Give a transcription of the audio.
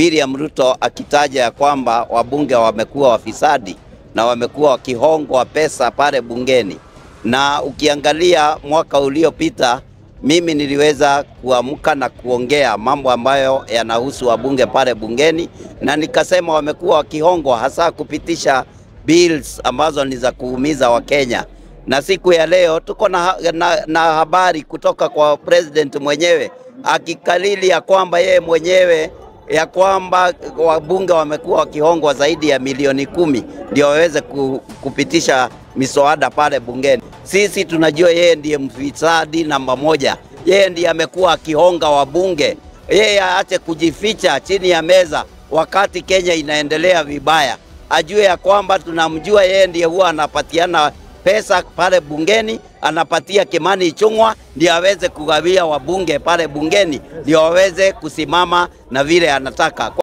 William Ruto akitaja ya kwamba wabunge wamekuwa wafisadi na wamekuwa wakihongwa pesa pale bungeni. Na ukiangalia mwaka uliopita, mimi niliweza kuamka na kuongea mambo ambayo yanahusu wabunge pale bungeni, na nikasema wamekuwa wakihongwa hasa kupitisha bills ambazo ni za kuumiza Wakenya. Na siku ya leo tuko na habari kutoka kwa president mwenyewe akikalili ya kwamba yeye mwenyewe ya kwamba wabunge wamekuwa wakihongwa zaidi ya milioni 10 ndio waweze kupitisha miswada pale bungeni. Sisi tunajua yeye ndiye mfisadi namba 1. Yeye ndiye amekuwa akihonga wabunge. Yeye aache kujificha chini ya meza wakati Kenya inaendelea vibaya. Ajue ya kwamba tunamjua yeye ndiye huwa anapatiana pesa pale bungeni, anapatia Kimani Ichung'wah ndio aweze kugawia wabunge pale bungeni ndio waweze kusimama na vile anataka.